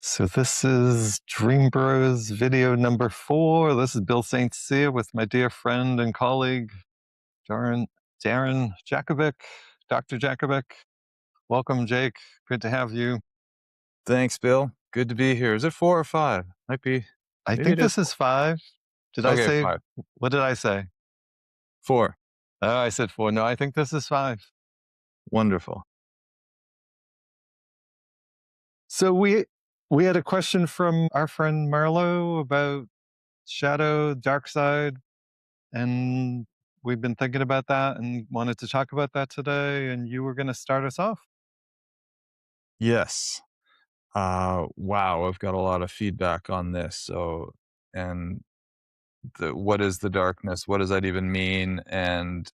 So this is Dream Bros video number 4. This is Bill St. Cyr with my dear friend and colleague, Darren Jakubec, Dr. Jakubec. Welcome, Jake. Good to have you. Thanks, Bill. Good to be here. Is it 4 or 5? Might be. I Maybe think it is this is 5. Did 4. I Okay, say, 5. what did I say? 4. Oh, I said 4. No, I think this is 5. Wonderful. So we had a question from our friend Marlo about shadow, dark side, and we've been thinking about that and wanted to talk about that today, and you were going to start us off. Yes. Wow, I've got a lot of feedback on this. And what is the darkness? What does that even mean? And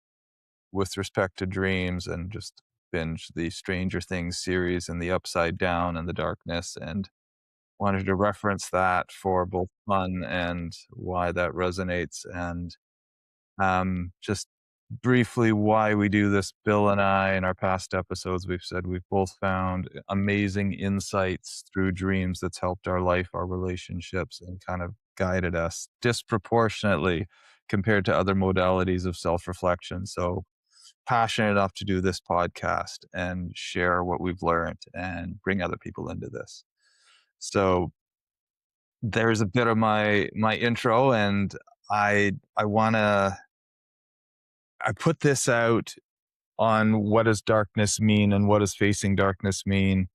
with respect to dreams, and just binge the Stranger Things series and the Upside Down and the darkness, and wanted to reference that for both fun and why that resonates. And just briefly why we do this. Bill and I, in our past episodes, we've said we've both found amazing insights through dreams that's helped our life, our relationships, and kind of guided us disproportionately compared to other modalities of self-reflection. So passionate enough to do this podcast and share what we've learned and bring other people into this. So there's a bit of my intro, and I want to I put this out on what does darkness mean and what does facing darkness mean.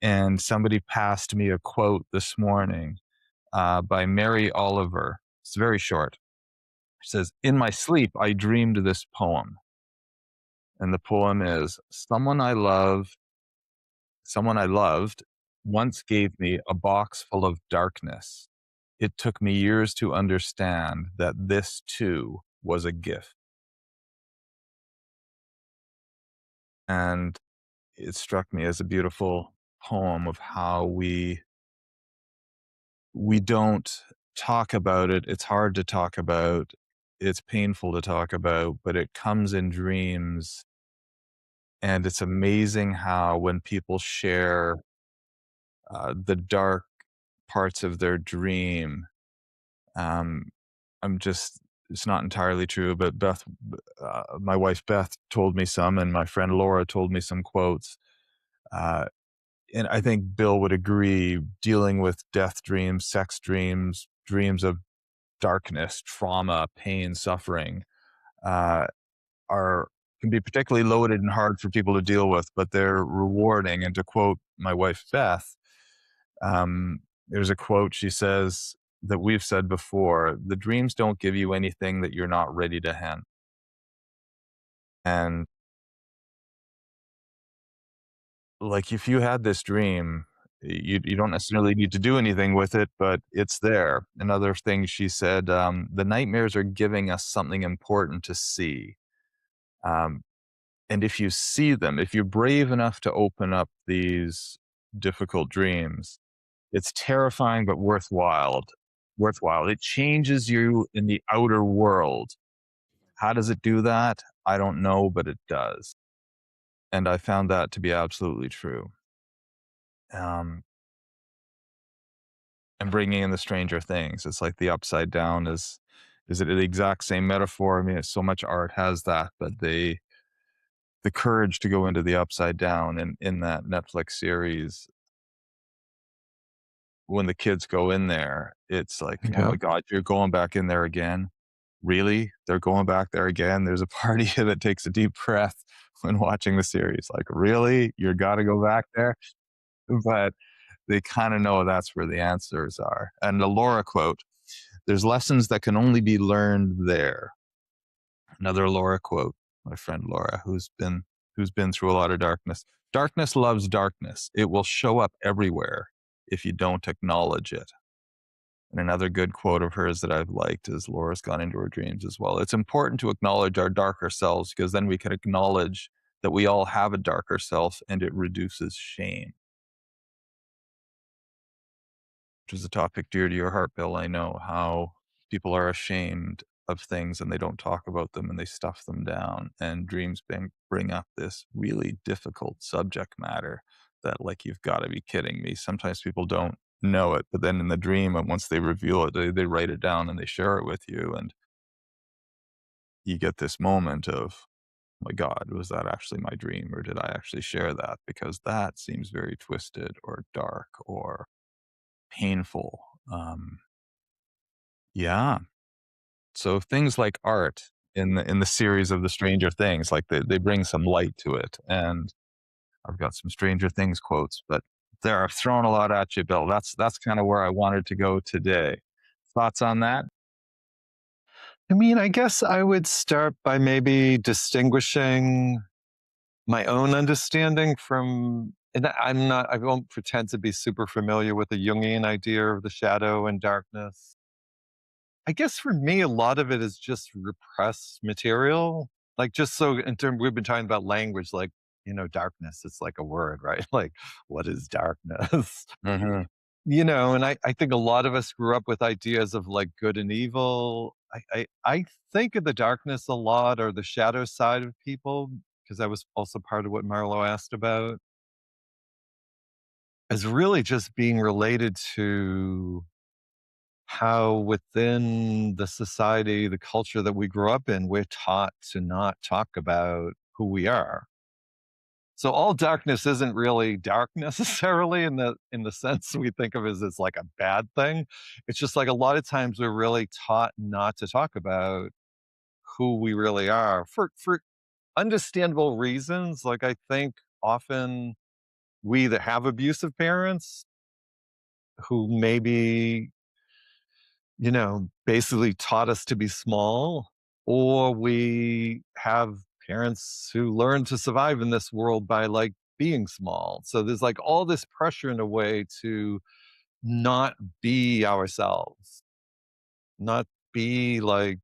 And somebody passed me a quote this morning by Mary Oliver. It's very short. It says, "In my sleep, I dreamed this poem." And the poem is, someone I loved once gave me a box full of darkness. It took me years to understand that this too was a gift. And it struck me as a beautiful poem of how we don't talk about it. It's hard to talk about. It's painful to talk about, but it comes in dreams. And it's amazing how when people share the dark parts of their dream, um, I'm just, it's not entirely true, but my wife Beth told me some, and my friend Laura told me some quotes. Uh, and I think Bill would agree, dealing with death dreams, sex dreams, dreams of darkness, trauma, pain, suffering, uh, are can be particularly loaded and hard for people to deal with, but they're rewarding. And to quote my wife Beth, there's a quote she says that we've said before: "The dreams don't give you anything that you're not ready to handle." And like, if you had this dream, you don't necessarily need to do anything with it, but it's there. Another thing she said, the nightmares are giving us something important to see. Um, and if you see them, if you're brave enough to open up these difficult dreams, it's terrifying but worthwhile. Worthwhile. It changes you in the outer world. How does it do that? I don't know, but it does. And I found that to be absolutely true. Um, and bringing in the Stranger Things. It's like the upside down is it the exact same metaphor? I mean, so much art has that, but the courage to go into the upside down in that Netflix series, when the kids go in there, it's like, oh Yeah. my God, you're going back in there again? Really? They're going back there again? There's a part of you that takes a deep breath when watching the series. Like, really? You gotta go back there? But they kind of know that's where the answers are. And the Laura quote, "There's lessons that can only be learned there." Another Laura quote, my friend Laura, who's been through a lot of darkness. "Darkness loves darkness. It will show up everywhere if you don't acknowledge it." And another good quote of hers that I've liked is, Laura's gone into her dreams as well. "It's important to acknowledge our darker selves, because then we can acknowledge that we all have a darker self, and it reduces shame." Which is a topic dear to your heart, Bill. I know how people are ashamed of things and they don't talk about them and they stuff them down. And dreams bring up this really difficult subject matter that, like, you've got to be kidding me. Sometimes people don't know it, but then in the dream, and once they reveal it, they write it down and they share it with you, and you get this moment of, "Oh my god, was that actually my dream, or did I actually share that?" Because that seems very twisted or dark or painful. Yeah. So things like art in the series of the Stranger Things, like, they bring some light to it, and I've got some Stranger Things quotes, but there, I've thrown a lot at you, Bill. That's kinda where I wanted to go today. Thoughts on that? I mean, I guess I would start by maybe distinguishing my own understanding from, and I won't pretend to be super familiar with the Jungian idea of the shadow and darkness. I guess for me, a lot of it is just repressed material. Like, just so in terms, we've been talking about language, like, darkness, it's like a word, right? Like, what is darkness? Mhm. And I think a lot of us grew up with ideas of like good and evil. I think of the darkness a lot, or the shadow side of people, because that was also part of what Marlowe asked about, as really just being related to how within the society, the culture that we grew up in, we're taught to not talk about who we are. So all darkness isn't really dark necessarily in the sense we think of it as like a bad thing. It's just like a lot of times we're really taught not to talk about who we really are for understandable reasons. Like, I think often we either have abusive parents who maybe, basically taught us to be small, or we have parents who learn to survive in this world by like being small. So there's like all this pressure in a way to not be ourselves, not be like,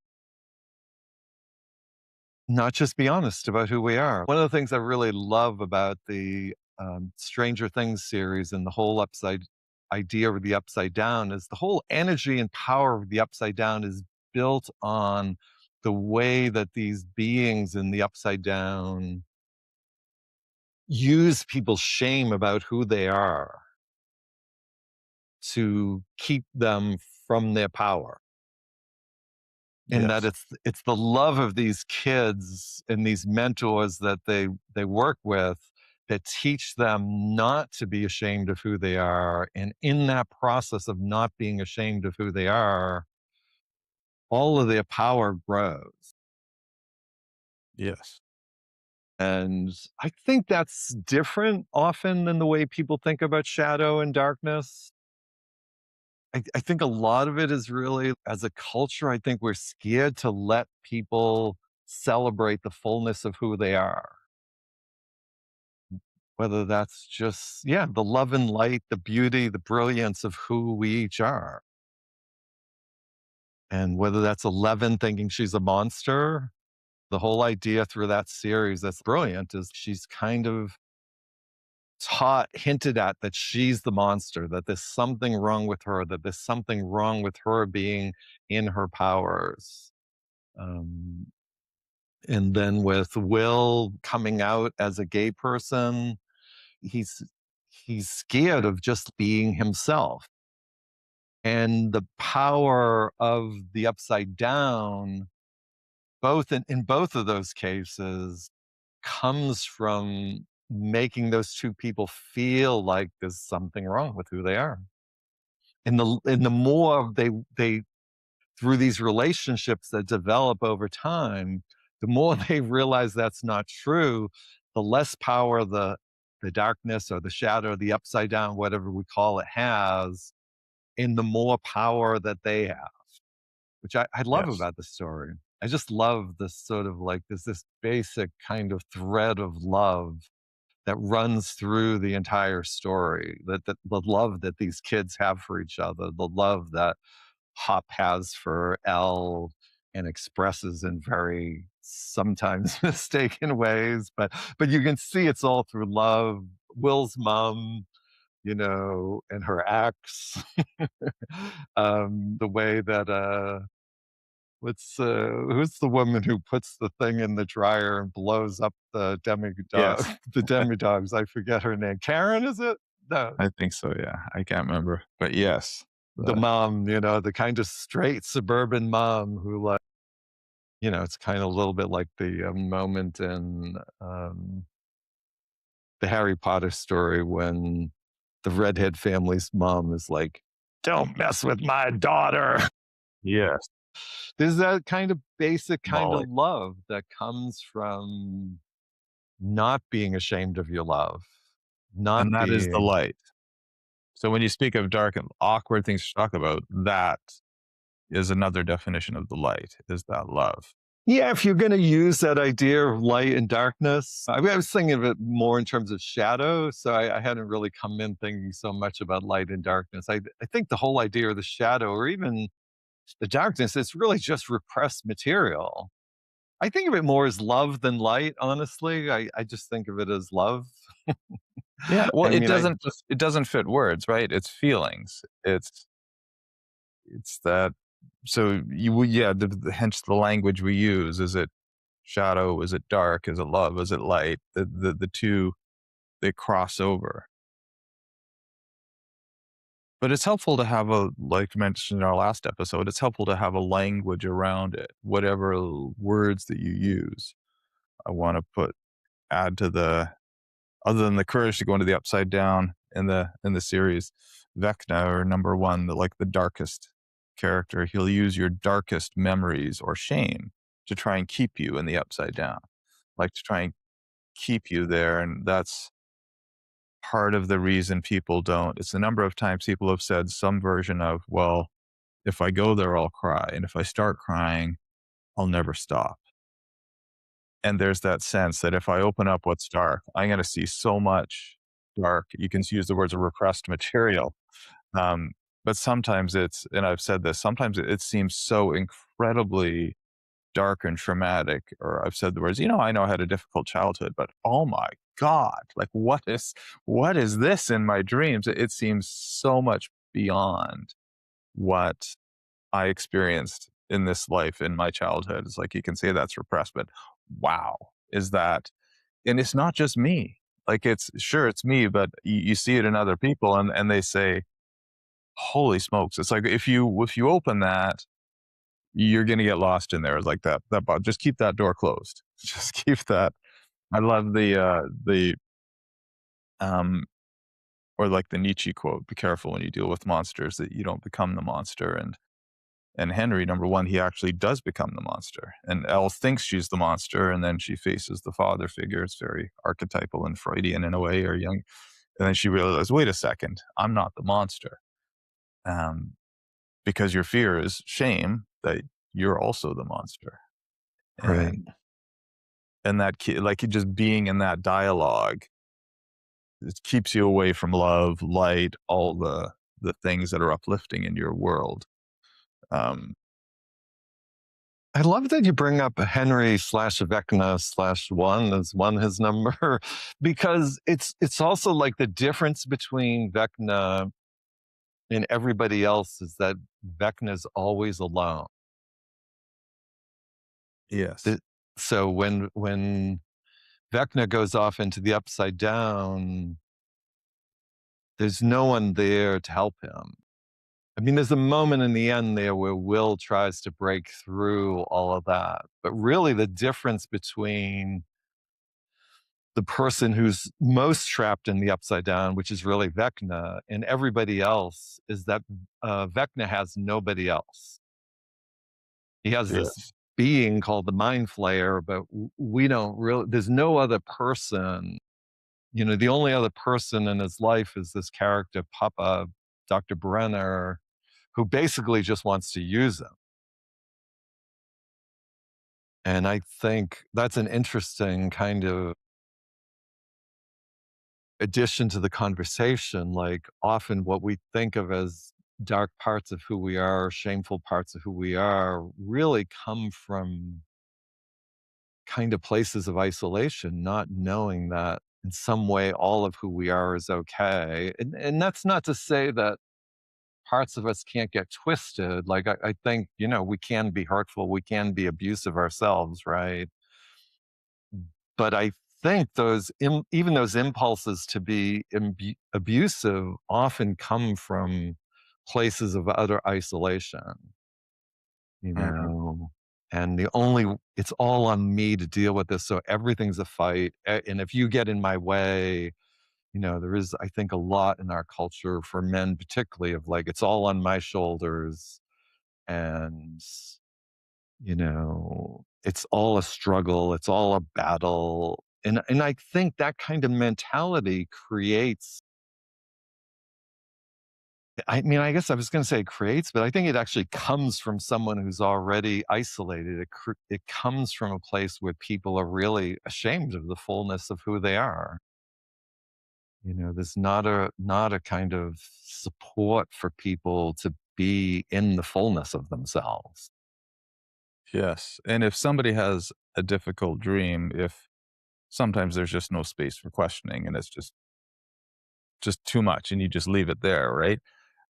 not just be honest about who we are. One of the things I really love about the Stranger Things series and the whole upside idea of the upside down is the whole energy and power of the upside down is built on the way that these beings in the upside down use people's shame about who they are to keep them from their power. In that Yes. it's the love of these kids and these mentors that they work with that teach them not to be ashamed of who they are, and in that process of not being ashamed of who they are, all of their power grows. Yes. And I think that's different often than the way people think about shadow and darkness. I think a lot of it is really, as a culture, I think we're scared to let people celebrate the fullness of who they are. Whether that's just, yeah, the love and light, the beauty, the brilliance of who we each are. And whether that's Eleven thinking she's a monster, the whole idea through that series that's brilliant is she's kind of hinted at that she's the monster, that there's something wrong with her, that there's something wrong with her being in her powers. Um, and then with Will coming out as a gay person, he's he's scared of just being himself. And the power of the upside down, both in both of those cases, comes from making those two people feel like there's something wrong with who they are. And the more they through these relationships that develop over time, the more they realize that's not true, the less power the darkness or the shadow, the upside down, whatever we call it, has, and the more power that they have, which I love Yes. about the story. I just love this sort of like there's this basic kind of thread of love that runs through the entire story. That the love that these kids have for each other, the love that Hop has for Elle and expresses in very sometimes mistaken ways, but you can see it's all through love. Will's mom, and her ex, the way that who's the woman who puts the thing in the dryer and blows up the demidog Yes. the demidogs? I forget her name. Karen, is it? the I think so, yeah. I can't remember, but yes. the mom, the kind of straight suburban mom who, like, it's kind of a little bit like the moment in the Harry Potter story when the redhead family's mom is like, "Don't mess with my daughter." Yes, There's that kind of basic kind Molly, of love that comes from not being ashamed of your love, not and that is the being. light. So when you speak of dark and awkward things to talk about, that is another definition of the light, is that love. Yeah, if you're gonna use that idea of light and darkness, I mean, I was thinking of it more in terms of shadow, so I hadn't really come in thinking so much about light and darkness. I think the whole idea of the shadow or even the darkness, it's really just repressed material. I think of it more as love than light, honestly. I just think of it as love. Yeah, well, I mean, I it doesn't fit words, right? It's feelings. It's that so you would yeah, hence the language we use. Is it shadow? Is it dark? Is it love? Is it light? The 2, they cross over. But it's helpful to have a like mentioned in our last episode, it's helpful to have a language around it, whatever words that you use. I wanna put add to the other than the courage to go into the upside down in the series, Vecna or number 1, the darkest character, he'll use your darkest memories or shame to try and keep you in the upside down, like, to try and keep you there, and that's part of the reason people don't it's the number of times people have said some version of, "Well, if I go there, I'll cry, and if I start crying, I'll never stop." And there's that sense that if I open up what's dark, I'm gonna see so much dark. You can use the words of repressed material. Um, but sometimes it's and I've said this, sometimes it seems so incredibly dark and traumatic, or I've said the words, I know I had a difficult childhood, but oh my God, like what is this in my dreams? It seems so much beyond what I experienced in this life in my childhood. It's like you can say that's repressed, but wow, is that and it's not just me. Like it's sure it's me, but you see it in other people and they say, holy smokes. It's like if you open that, you're gonna get lost in there like just keep that door closed. Just keep that. I love the um or like the Nietzsche quote, be careful when you deal with monsters that you don't become the monster. And Henry, number one, he actually does become the monster. And Elle thinks she's the monster, and then she faces the father figure. It's very archetypal and Freudian in a way, or young. And then she realizes, wait a second, I'm not the monster. Um, because your fear is shame that you're also the monster. right. And that like just being in that dialogue, it keeps you away from love, light, all the things that are uplifting in your world. Um, I love that you bring up Henry slash Vecna slash one as one his number, because it's also like the difference between Vecna and everybody else is that Vecna's always alone. yes. The- so when Vecna goes off into the upside down, there's no one there to help him. I mean, there's a moment in the end there where Will tries to break through all of that. But really, the difference between the person who's most trapped in the upside down, which is really Vecna, and everybody else is that Vecna has nobody else. He has this Yes. being called the Mind Flayer, but we don't really, there's no other person. The only other person in his life is this character, Papa, Dr. Brenner, who basically just wants to use him. And I think that's an interesting kind of addition to the conversation. Like, often what we think of as dark parts of who we are, shameful parts of who we are, really come from kind of places of isolation, not knowing that in some way all of who we are is okay. And that's not to say that parts of us can't get twisted. Like, I think, we can be hurtful, we can be abusive ourselves, right? But I think even those impulses to be abusive often come from places of utter isolation, you Mhm. know? And it's all on me to deal with this. So everything's a fight. And if you get in my way, there is, I think, a lot in our culture for men, particularly, of like, it's all on my shoulders. And, it's all a struggle, it's all a battle. And I think that kind of mentality creates, I mean, I guess I was going to say it creates, but I think it actually comes from someone who's already isolated. It comes from a place where people are really ashamed of the fullness of who they are. There's not a kind of support for people to be in the fullness of themselves. Yes, and if somebody has a difficult dream, if sometimes there's just no space for questioning and it's just too much and you just leave it there, right?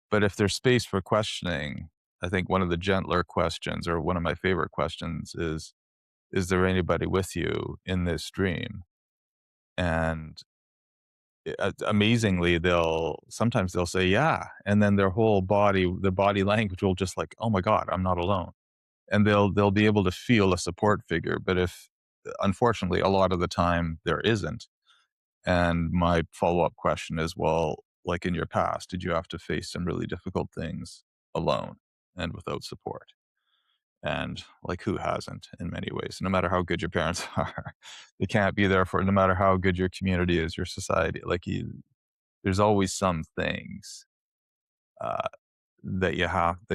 But if there's space for questioning, I think one of the gentler questions or one of my favorite questions is there anybody with you in this dream? And amazingly, they'll say, "Yeah," and then their body language will just like, "Oh my god, I'm not alone." And they'll be able to feel a support figure, but if unfortunately, a lot of the time there isn't. And my follow-up question is, well, like in your past, did you have to face some really difficult things alone and without support? And like, who hasn't in many ways? No matter how good your parents are, they can't be there for no matter how good your community is, your society. There's always some things uh, that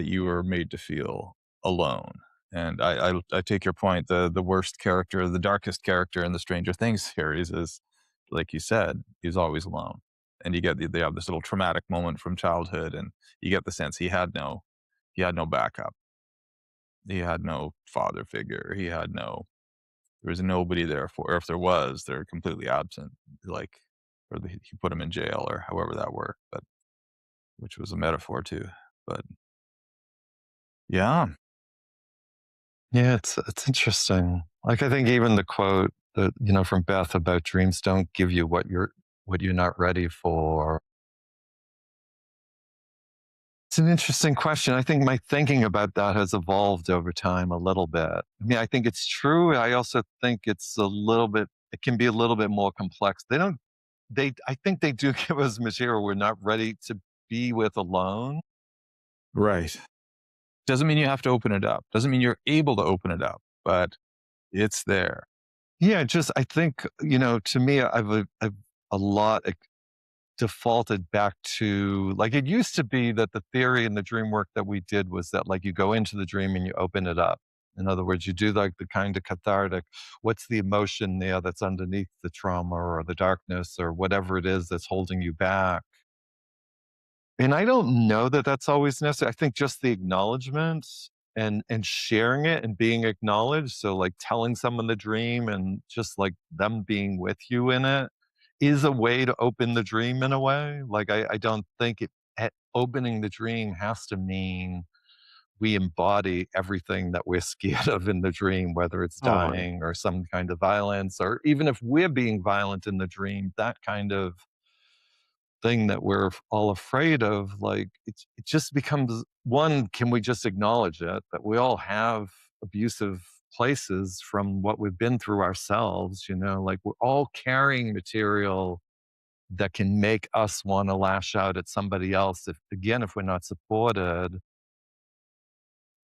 you were made to feel alone. And I take your point. The worst character, the darkest character in the Stranger Things series is, like you said, he's always alone. And they have this little traumatic moment from childhood, and you get the sense he had no backup. He had no father figure. There was nobody there for, or if there was, they're completely absent. Like, he put him in jail or however that worked, but which was a metaphor too. But yeah, Yeah, it's interesting. Like, I think even the quote that, from Beth about dreams don't give you what you're not ready for. It's an interesting question. I think my thinking about that has evolved over time a little bit. I mean, I think it's true. I also think it can be a little bit more complex. I think they do give us material we're not ready to be with alone. right. Doesn't mean you have to open it up. Doesn't mean you're able to open it up, but it's there. Yeah, just I think, to me, I've a lot defaulted back to, like, it used to be that the theory in the dream work that we did was that, like, you go into the dream and you open it up. In other words, you do like the kind of cathartic, what's the emotion there that's underneath the trauma or the darkness or whatever it is that's holding you back. And I don't know that that's always necessary. I think just the acknowledgement and sharing it and being acknowledged. So, like, telling someone the dream and just like them being with you in it is a way to open the dream in a way. Like, I don't think opening the dream has to mean we embody everything that we're scared of in the dream, whether it's Totally. dying or some kind of violence, or even if we're being violent in the dream, that kind of thing that we're all afraid of, like, it just becomes, one, can we just acknowledge it, that we all have abusive places from what we've been through ourselves, like, we're all carrying material that can make us want to lash out at somebody else if we're not supported.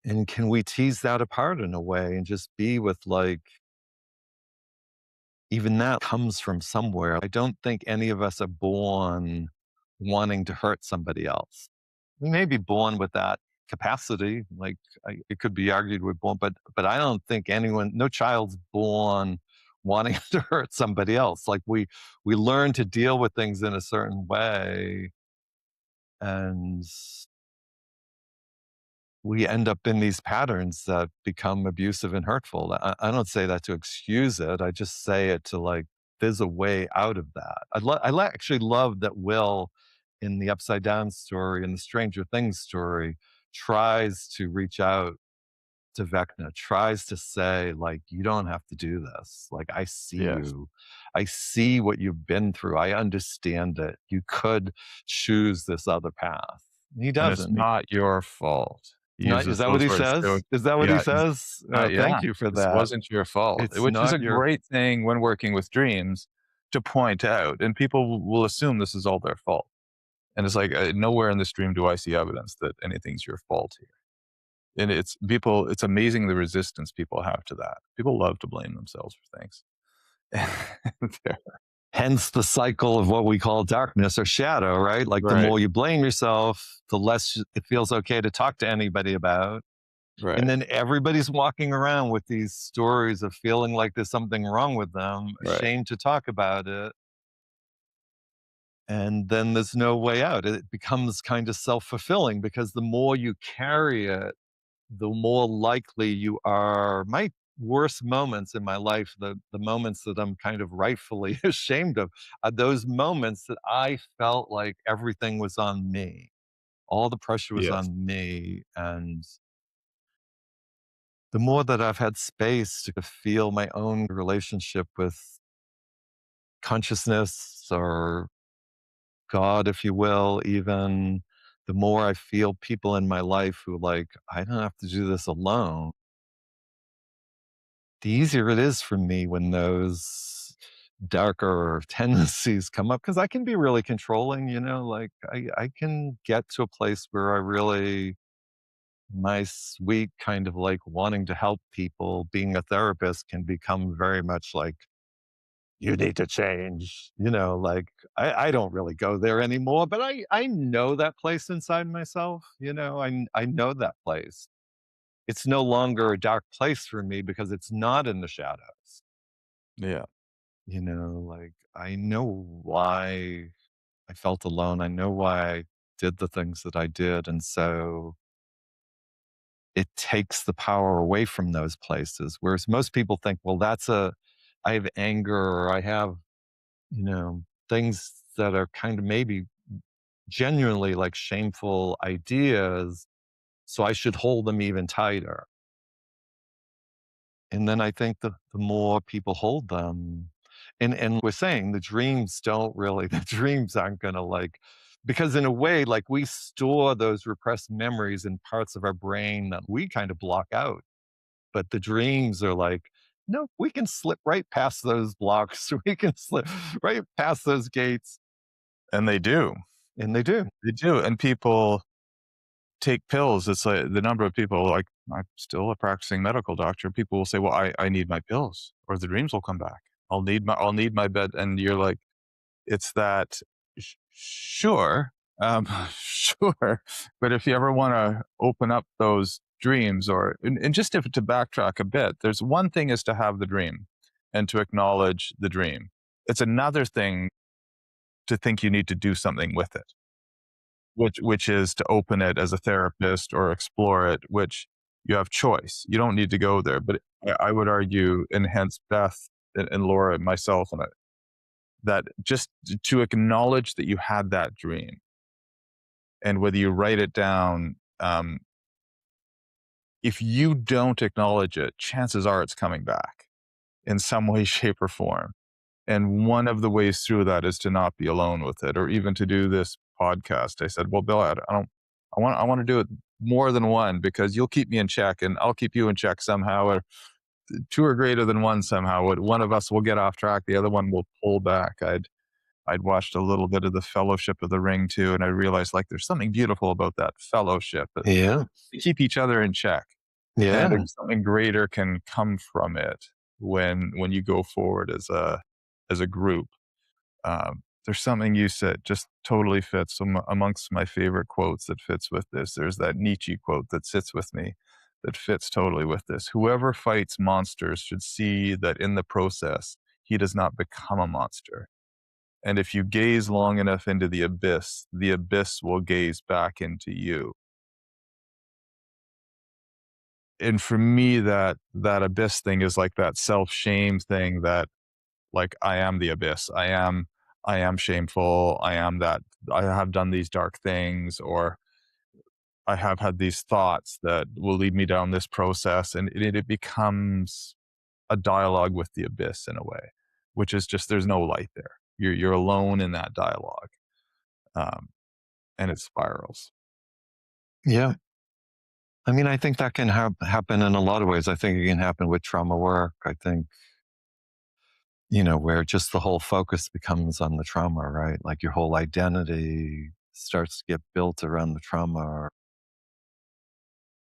And can we tease that apart in a way and just be with, like, even that comes from somewhere. I don't think any of us are born wanting to hurt somebody else. We may be born with that capacity, like, it could be argued we're born, but I don't think no child's born wanting to hurt somebody else. Like, we learn to deal with things in a certain way, and we end up in these patterns that become abusive and hurtful. I don't say that to excuse it. I just say it to, like, there's a way out of that. Actually love that Will, in the Upside Down story and the Stranger Things story, tries to reach out Vecna tries to say, like, "You don't have to do this. Like, I see Yes. you. I see what you've been through. I understand it. You could choose this other path." He And it's doesn't. not your fault. He Not is uses that what those he words. So says? Is that what he yeah, says? yeah, Thank you for this that. wasn't your fault, It's which is not a your great thing when working with dreams to point out, and people will assume this is all their fault. And it's like, nowhere in this dream do I see evidence that anything's your fault here. And it's amazing the resistance people have to that. People love to blame themselves for things. They're- hence the cycle of what we call darkness or shadow, right? Like the right, more you blame yourself, the less it feels okay to talk to anybody about. And right, then everybody's walking around with these stories of feeling like there's something wrong with them, right. ashamed to talk about it. And then there's no way out. It becomes kind of self fulfilling because the more you carry it, the more likely you are. My worst moments in my life, the moments that I'm kind of rightfully ashamed of, are those moments that I felt like everything was on me. All the pressure was Yes, on me. And the more that I've had space to feel my own relationship with consciousness or God, if you will, even the more I feel people in my life who like, I don't have to do this alone, the easier it is for me when those darker tendencies come up because I can be really controlling, like I can get to a place where I really, my sweet kind of like wanting to help people, being a therapist can become very much like, you need to change, like I don't really go there anymore, but I know that place inside myself, I know that place. It's no longer a dark place for me because it's not in the shadows. yeah, Like I know why I felt alone. I know why I did the things that I did. And so it takes the power away from those places. Whereas most people think, well, I have anger or I have, things that are kind of maybe genuinely like shameful ideas. So I should hold them even tighter. And then I think the more people hold them, and we're saying the dreams don't really, the dreams aren't gonna like, because in a way, like we store those repressed memories in parts of our brain that we kind of block out. But the dreams are like, no, we can slip right past those blocks. We can slip right past those gates. and they do. And they do. They do, and people take pills. It's like the number of people, like, I'm still a practicing medical doctor. People will say, "Well, I need my pills, or the dreams will come back. I'll need my bed," and you're like, it's that, sure, sure, but if you ever wanna open up those dreams and just if to backtrack a bit, there's one thing is to have the dream and to acknowledge the dream. It's another thing to think you need to do something with it, which is to open it as a therapist or explore it, which you have choice. You don't need to go there, but I would argue, and hence Beth and Laura and myself and I, that just to acknowledge that you had that dream, and whether you write it down, if you don't acknowledge it, chances are it's coming back in some way, shape, or form. And one of the ways through that is to not be alone with it, or even to do this podcast. I said, "Well, Bill, I don't, I want to do it more than one because you'll keep me in check, and I'll keep you in check somehow, or two are greater than one somehow. One of us will get off track, the other one will pull back." I'd watched a little bit of the Fellowship of the Ring too, and I realized like there's something beautiful about that fellowship. That Yeah. we keep each other in check, and I Yeah. think something greater can come from it when you go forward as a group. There's something you said just totally fits amongst my favorite quotes that fits with this. There's that Nietzsche quote that sits with me that fits totally with this. Whoever fights monsters should see that in the process, he does not become a monster. And if you gaze long enough into the abyss will gaze back into you. And for me, that abyss thing is like that self-shame thing that like I am the abyss. I am shameful. I am that I have done these dark things, or I have had these thoughts that will lead me down this process, and it becomes a dialogue with the abyss in a way, which is just there's no light there. You're alone in that dialogue, um, and it spirals. Yeah. I mean, I think that can happen in a lot of ways. I think it can happen with trauma work. I think, where just the whole focus becomes on the trauma, right? Like your whole identity starts to get built around the trauma. I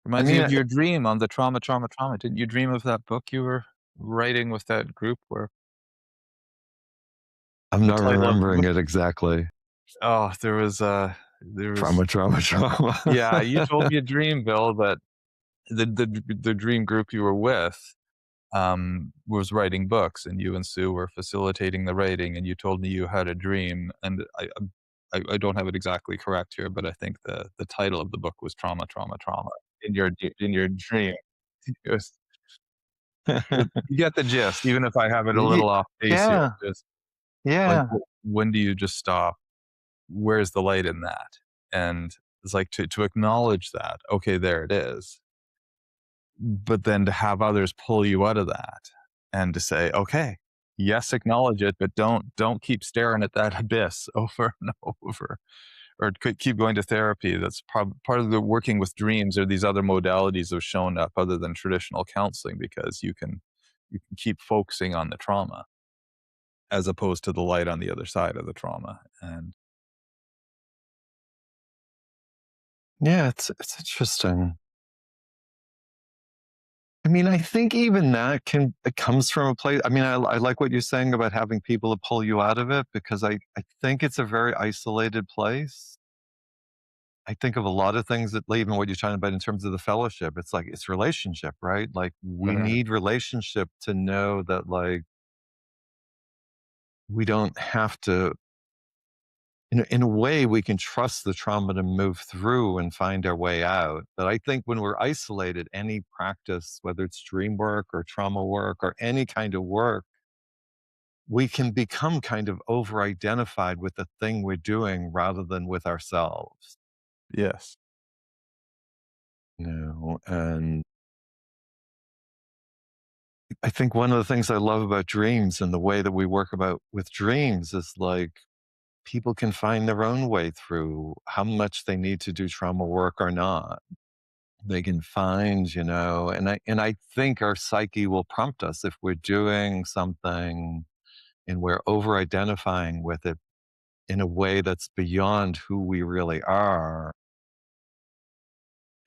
Reminds me mean, of your dream on the trauma, trauma, trauma. Didn't you dream of that book you were writing with that group where I'm the not title of the remembering book? it exactly. Oh, there was Trauma, trauma, trauma. yeah, you told me a dream, Bill, that the dream group you were with, was writing books, and you and Sue were facilitating the writing, and you told me you had a dream, and I don't have it exactly correct here, but I think the title of the book was Trauma, Trauma, Trauma in your dream. It was you get the gist, even if I have it a Ye- little off base here, yeah, just like, yeah. when do you just stop? Where's the light in that? And it's like to acknowledge that, okay, there it is. But then to have others pull you out of that and to say, okay, yes, acknowledge it, but don't keep staring at that abyss over and over, or keep going to therapy. That's part of the working with dreams, or these other modalities have shown up other than traditional counseling, because you can keep focusing on the trauma as opposed to the light on the other side of the trauma. And Yeah, it's interesting. I mean, I think even that it comes from a place. I mean, I like what you're saying about having people to pull you out of it because I think it's a very isolated place. I think of a lot of things that even what you're talking about in terms of the fellowship, it's like it's relationship, right? Like we right. need relationship to know that like we don't have to in a way we can trust the trauma to move through and find our way out. But I think when we're isolated, any practice, whether it's dream work or trauma work or any kind of work, we can become kind of over identified with the thing we're doing rather than with ourselves. Yes. And I think one of the things I love about dreams and the way that we work about with dreams is like people can find their own way through how much they need to do trauma work or not. They can find, and I think our psyche will prompt us if we're doing something and we're over identifying with it in a way that's beyond who we really are.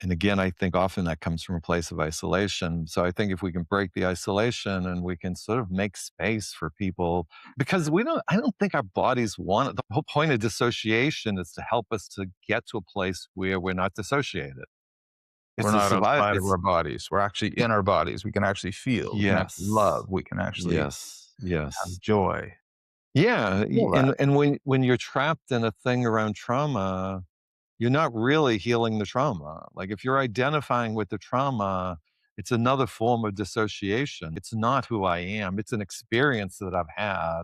And again, I think often that comes from a place of isolation. So I think if we can break the isolation and we can sort of make space for people, because I don't think our bodies want it. The whole point of dissociation is to help us to get to a place where we're not dissociated. We're It's a not survive. outside of It's our bodies. We're actually in our bodies. We can actually feel. We can actually love. yes, We can actually yes, have yes. joy. Yeah. Feel that. And when you're trapped in a thing around trauma, you're not really healing the trauma. Like if you're identifying with the trauma, it's another form of dissociation. It's not who I am. It's an experience that I've had,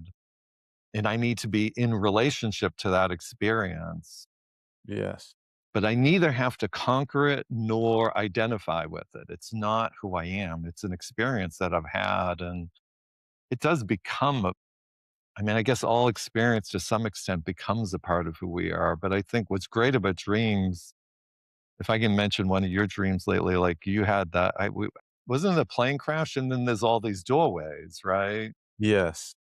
and I need to be in relationship to that experience. Yes. But I neither have to conquer it nor identify with it. It's not who I am. It's an experience that I've had. And it does become I mean, I guess all experience to some extent becomes a part of who we are. But I think what's great about dreams, if I can mention one of your dreams lately, like you had that, wasn't it a plane crash? And then there's all these doorways, right? Yes.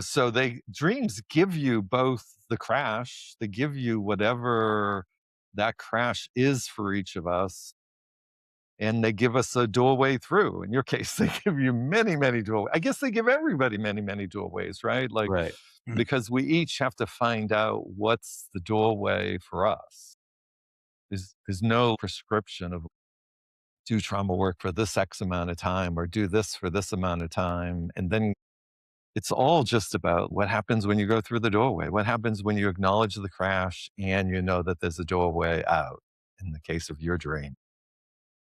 So dreams give you both the crash, they give you whatever that crash is for each of us, and they give us a doorway through. In your case, they give you many, many doorways. I guess they give everybody many, many doorways, right? Like, Right. Mm. because we each have to find out what's the doorway for us. There's no prescription of do trauma work for this X amount of time or do this for this amount of time. And then it's all just about what happens when you go through the doorway. What happens when you acknowledge the crash and you know that there's a doorway out in the case of your dream.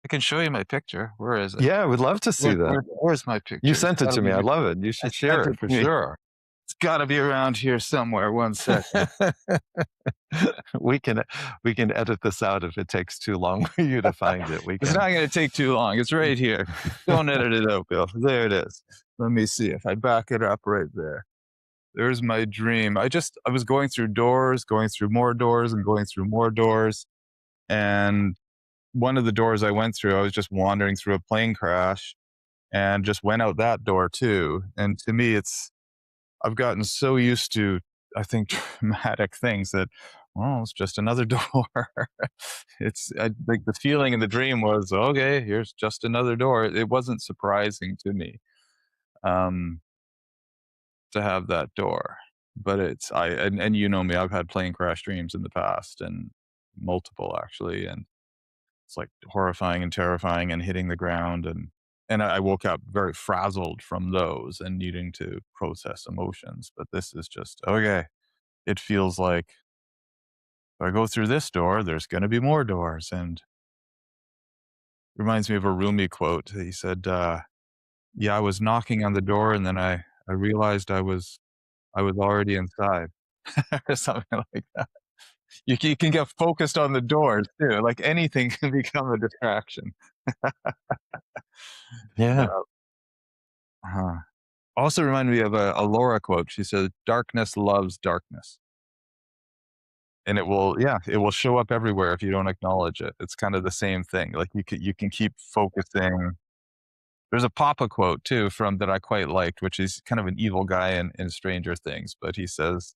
I can show you my picture. Where is it? Yeah, I would love to see that. Where's my You picture? It's sent it gotta to be me. I love it. You I should sent share it it for to me. sure. It's gotta be around here somewhere. One second. we can we can edit this out if it takes too long for you to find it. We It's can. not gonna take too long. It's right here. Don't edit it out, Bill. There it is. Let me see if I back it up right there. There's my dream. I was going through doors, going through more doors, and going through more doors. And one of the doors I went through, I was just wandering through a plane crash and just went out that door too. And to me, I've gotten so used to, I think, traumatic things that, well, it's just another door. Like the feeling in the dream was, okay, here's just another door. It wasn't surprising to me um, to have that door. But and you know me, I've had plane crash dreams in the past and multiple actually. And it's like horrifying and terrifying and hitting the ground. And I woke up very frazzled from those and needing to process emotions. But this is just, okay, it feels like if I go through this door, there's going to be more doors. And reminds me of a Rumi quote. He said, "Yeah, I was knocking on the door, and then I realized I was already inside," or something like that. You can get focused on the doors too. Like anything can become a distraction. Yeah. Yeah. Uh-huh. Also reminded me of a Laura quote. She said, "Darkness loves darkness." And it will show up everywhere if you don't acknowledge it. It's kind of the same thing. Like you can keep focusing. There's a Papa quote too from that I quite liked, which is kind of an evil guy in Stranger Things, but he says,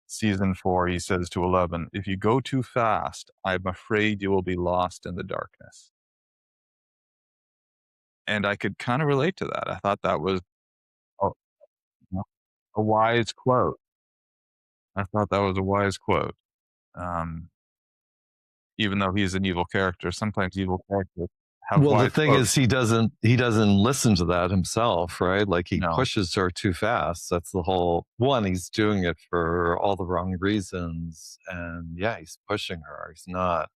season 4, he says to 11, "If you go too fast, I'm afraid you will be lost in the darkness." And I could kind of relate to that. I thought that was a, a wise quote. I thought that was a wise quote. Um, Even though he's an evil character, sometimes evil characters have Well, the wise thing quotes. is, he doesn't listen to that himself, right? Like he No, pushes her too fast. That's the whole one. He's doing it for all the wrong reasons, and yeah, he's pushing her. He's not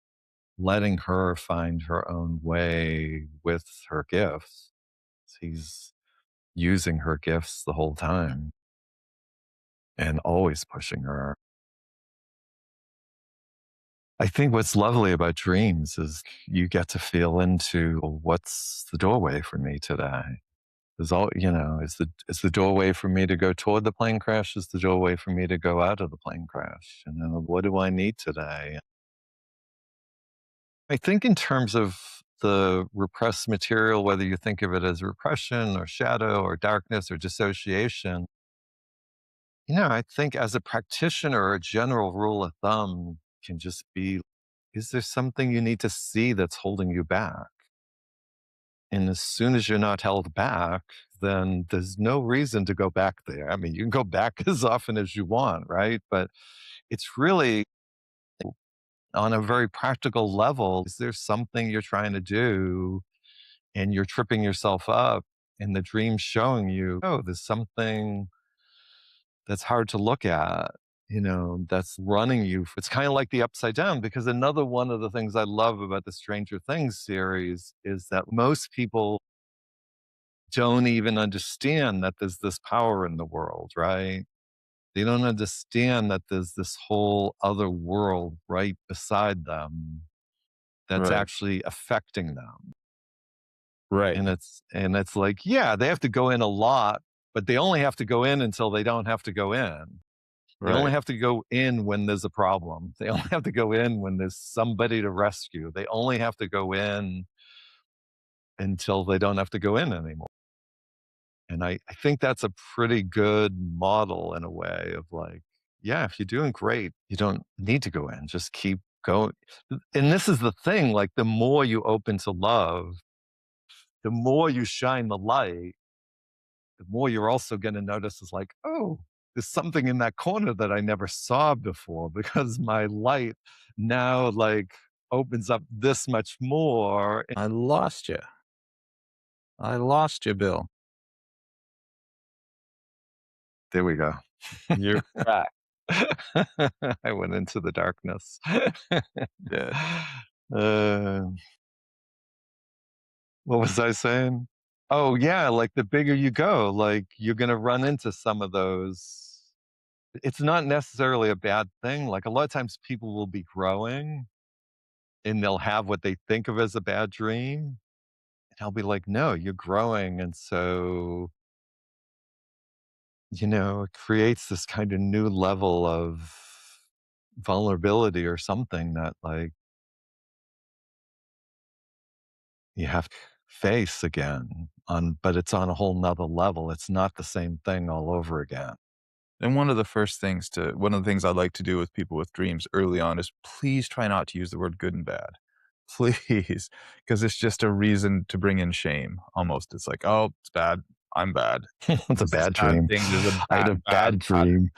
letting her find her own way with her gifts. He's using her gifts the whole time and always pushing her. I think what's lovely about dreams is you get to feel into, well, what's the doorway for me today? Is all is the doorway for me to go toward the plane crash? Is the doorway for me to go out of the plane crash? What do I need today? I think in terms of the repressed material, whether you think of it as repression or shadow or darkness or dissociation, I think as a practitioner, a general rule of thumb can just be, is there something you need to see that's holding you back? And as soon as you're not held back, then there's no reason to go back there. I mean, you can go back as often as you want, right? But it's really on a very practical level. Is there something you're trying to do and you're tripping yourself up? And the dream's showing you, oh, there's something that's hard to look at, that's running you. It's kind of like the upside down, because another one of the things I love about the Stranger Things series is that most people don't even understand that there's this power in the world, right? They don't understand that there's this whole other world right beside them that's right, actually affecting them. right, And it's like, yeah, they have to go in a lot, but they only have to go in until they don't have to go in. They only right, have to go in when there's a problem. They only have to go in when there's somebody to rescue. They only have to go in until they don't have to go in anymore. And I think that's a pretty good model in a way of like, yeah, if you're doing great, you don't need to go in. Just keep going. And this is the thing, like the more you open to love, the more you shine the light, the more you're also going to notice is like, oh, there's something in that corner that I never saw before because my light now like opens up this much more. I lost you. I lost you, Bill. There we go. You're back. I went into the darkness. Did. uh, what was I saying? Oh, yeah, like the bigger you go, like you're going to run into some of those. it's not necessarily a bad thing. Like a lot of times people will be growing and they'll have what they think of as a bad dream. And I'll be like, no, you're growing. And so, it creates this kind of new level of vulnerability or something that like you have to face again but it's on a whole nother level. It's not the same thing all over again. And one of the things I like to do with people with dreams early on is please try not to use the word good and bad. Please, because it's just a reason to bring in shame almost. It's like, "Oh, it's bad. I'm bad. It's a This is bad a bad dream. thing. There's a I had a bad, bad, bad bad dream.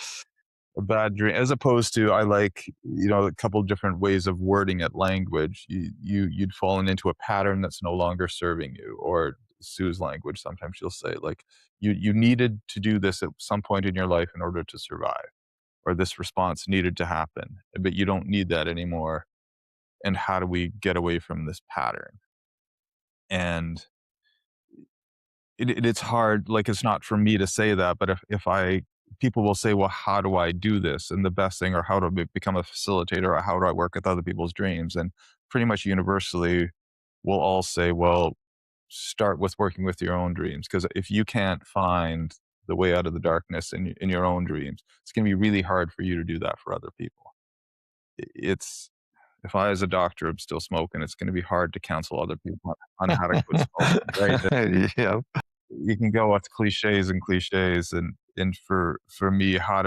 a bad dream," as opposed to I like, a couple different ways of wording it language. You'd fallen into a pattern that's no longer serving you, or Sue's language, sometimes she'll say, like, "You needed to do this at some point in your life in order to survive." Or this response needed to happen, but you don't need that anymore. And how do we get away from this pattern? And it's hard, like it's not for me to say that, but if I people will say, well, how do I do this? And the best thing, or how to become a facilitator, or how do I work with other people's dreams? And pretty much universally, we'll all say, well, start with working with your own dreams. Because if you can't find the way out of the darkness in your own dreams, it's going to be really hard for you to do that for other people. It's if I, as a doctor, am still smoking, it's gonna be hard to counsel other people on how to quit smoking, right? Yeah. You can go with cliches and cliches, and for me, how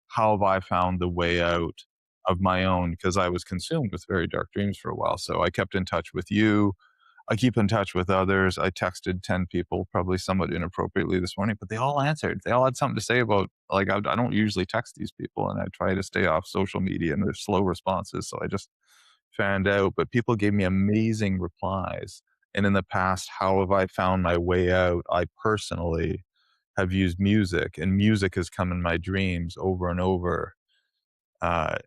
have I found the way out of my own? Because I was consumed with very dark dreams for a while, so I kept in touch with you. I keep in touch with others. I texted 10 people, probably somewhat inappropriately this morning, but they all answered. They all had something to say about, like, I don't usually text these people, and I try to stay off social media, and there's slow responses. So I just found out, but people gave me amazing replies. And in the past, how have I found my way out? I personally have used music, and music has come in my dreams over and over, uh,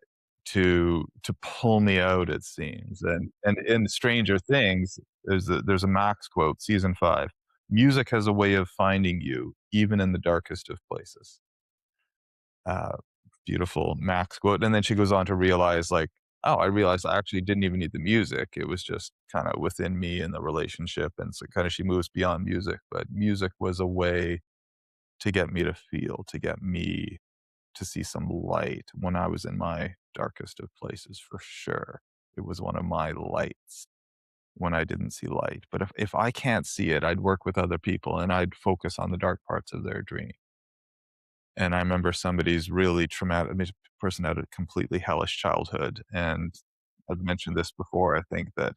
to pull me out, it seems. And in Stranger Things, there's a Max quote, season 5. Music has a way of finding you, even in the darkest of places. Uh, Beautiful Max quote. And then she goes on to realize, like, oh, I realized I actually didn't even need the music. It was just kind of within me and the relationship. And so kind of she moves beyond music, but music was a way to get me to feel, to get me to see some light when I was in my darkest of places, for sure. It was one of my lights when I didn't see light. But if I can't see it, I'd work with other people and I'd focus on the dark parts of their dream. And I remember somebody's really traumatic, I mean, person had a completely hellish childhood. And I've mentioned this before. I think that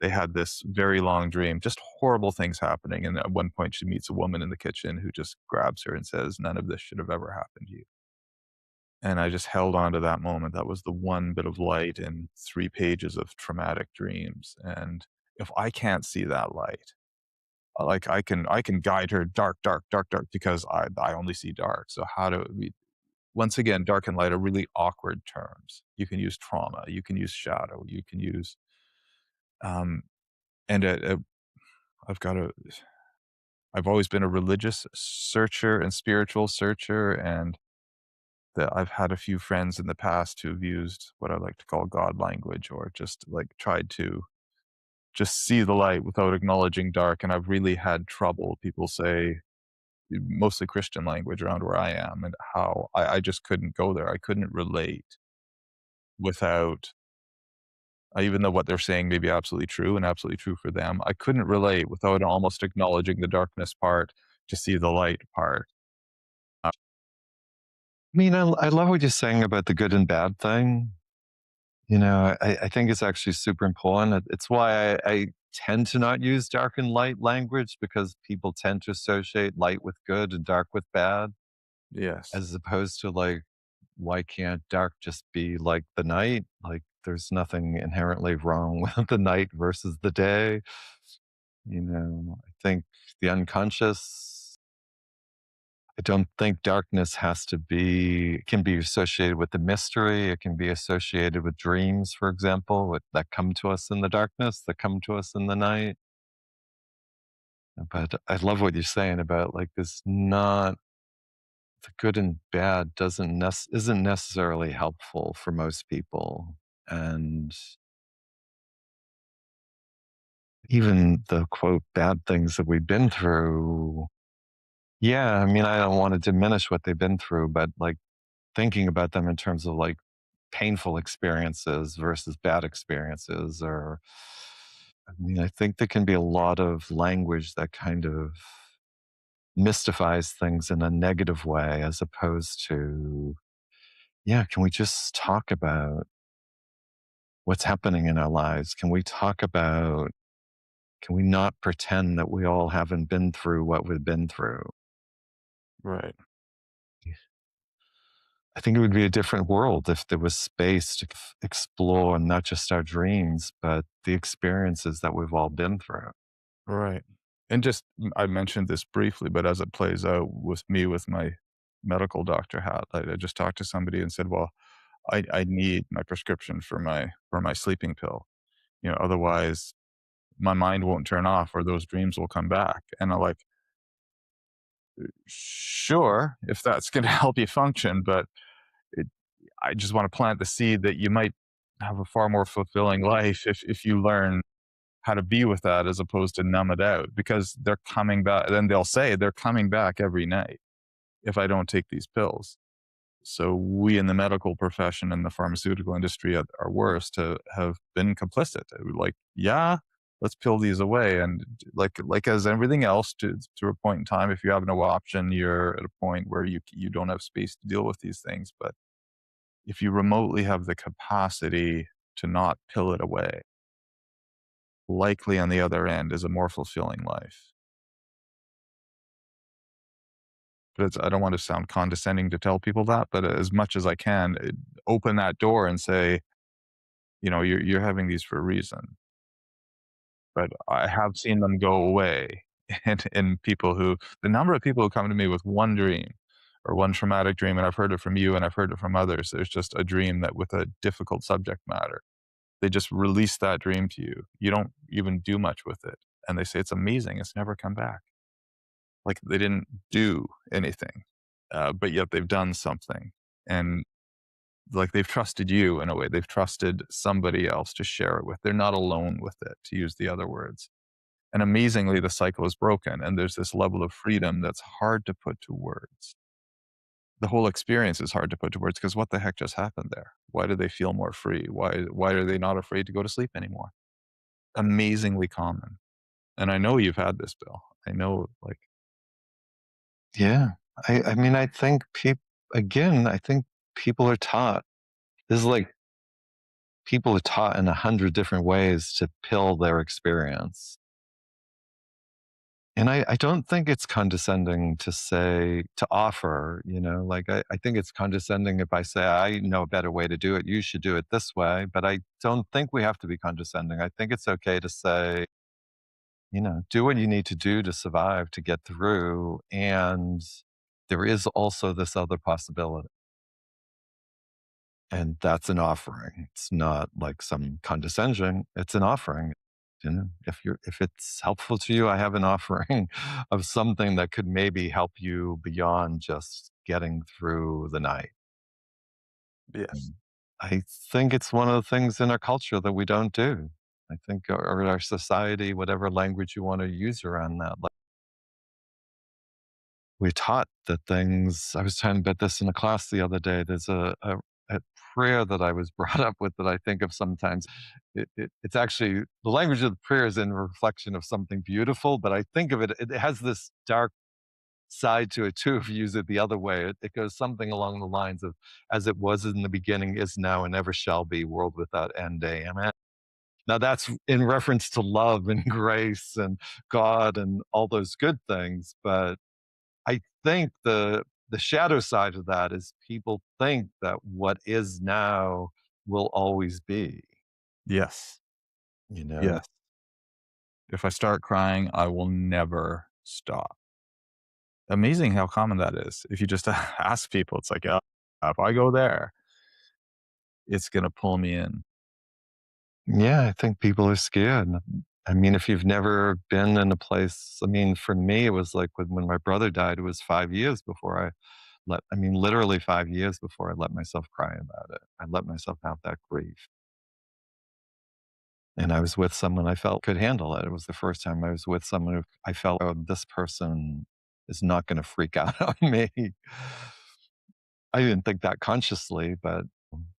they had this very long dream, just horrible things happening. And at one point, she meets a woman in the kitchen who just grabs her and says, "None of this should have ever happened to you." And I just held on to that moment. That was the one bit of light in 3 pages of traumatic dreams. And if I can't see that light, like I can guide her dark, dark, dark, dark because I only see dark. So how do we once again, dark and light are really awkward terms. You can use trauma, you can use shadow, you can use um and I've got a I've always been a religious searcher and spiritual searcher, and that I've had a few friends in the past who've used what I like to call God language, or just like tried to just see the light without acknowledging dark. And I've really had trouble. People say mostly Christian language around where I am, and how I just couldn't go there. I couldn't relate without even though what they're saying may be absolutely true and absolutely true for them, I couldn't relate without almost acknowledging the darkness part to see the light part. I mean, I love what you're saying about the good and bad thing. I think it's actually super important. It's why I tend to not use dark and light language because people tend to associate light with good and dark with bad, Yes. as opposed to like, why can't dark just be like the night? Like, there's nothing inherently wrong with the night versus the day. I think the unconscious, I don't think darkness can be associated with the mystery. It can be associated with dreams, for example, that come to us in the darkness, that come to us in the night. But I love what you're saying about like this not the good and bad isn't necessarily helpful for most people. And even the quote bad things that we've been through, yeah, I mean, I don't want to diminish what they've been through, but like thinking about them in terms of like painful experiences versus bad experiences, or I mean, I think there can be a lot of language that kind of mystifies things in a negative way as opposed to, yeah, can we just talk about what's happening in our lives? Can we talk about, can we not pretend that we all haven't been through what we've been through? Right. I think it would be a different world if there was space to explore not just our dreams, but the experiences that we've all been through. Right. And just I mentioned this briefly, but as it plays out with me with my medical doctor hat, I just talked to somebody and said, "Well, I need my prescription for my sleeping pill. You know, otherwise my mind won't turn off or those dreams will come back." And I'm like, "Sure, if that's gonna help you function, but it I just wanna plant the seed that you might have a far more fulfilling life if you learn how to be with that as opposed to numb it out because they're coming back. Then they'll say they're coming back every night if I don't take these pills. So we in the medical profession and the pharmaceutical industry at our worst have been complicit. Like, yeah, let's pill these away. And like as everything else, to a point in time, if you have no option, you're at a point where you don't have space to deal with these things. But if you remotely have the capacity to not pill it away, likely on the other end is a more fulfilling life. But I don't want to sound condescending to tell people that, but as much as I can, open that door and say, you know, you're having these for a reason. But I have seen them go away, and people who the number of people who come to me with one dream or one traumatic dream, and I've heard it from you and I've heard it from others. There's just a dream that with a difficult subject matter, they just release that dream to you. You don't even do much with it, and they say it's amazing. It's never come back. Like they didn't do anything, but yet they've done something. And like they've trusted you in a way. They've trusted somebody else to share it with. They're not alone with it, to use the other words. And amazingly, the cycle is broken. And there's this level of freedom that's hard to put to words. The whole experience is hard to put to words because what the heck just happened there? Why do they feel more free? Why are they not afraid to go to sleep anymore? Amazingly common. And I know you've had this, Bill. I know, like, Yeah. I mean, I think again, I think people are taught. This is like people are taught in 100 different ways to pill their experience. And I don't think it's condescending to say, to offer, you know, like I think it's condescending if I say, I know a better way to do it. You should do it this way. But I don't think we have to be condescending. I think it's okay to say, you know, do what you need to do to survive, to get through. And there is also this other possibility. And that's an offering. It's not like some condescension. It's an offering. You know, if it's helpful to you, I have an offering of something that could maybe help you beyond just getting through the night. yes. And I think it's one of the things in our culture that we don't do. I think, or our society, whatever language you want to use around that. Like we're taught that things. I was talking about this in a class the other day. There's a prayer that I was brought up with that I think of sometimes. It's actually the language of the prayer is in reflection of something beautiful, but I think of it. It has this dark side to it too. If you use it the other way, it goes something along the lines of "As it was in the beginning, is now, and ever shall be, world without end." Amen. Now that's in reference to love and grace and God and all those good things, but I think the shadow side of that is people think that what is now will always be, Yes. you know? Yes. If I start crying, I will never stop. Amazing how common that is. If you just ask people, it's like, if I go there, it's gonna pull me in. Yeah, I think people are scared. I mean, if you've never been in a place, I mean, for me, it was like when my brother died, it was 5 years before I I mean, literally 5 years before I let myself cry about it. I let myself have that grief. And I was with someone I felt could handle it. It was the first time I was with someone who I felt, "Oh, this person is not gonna freak out on me." I didn't think that consciously, but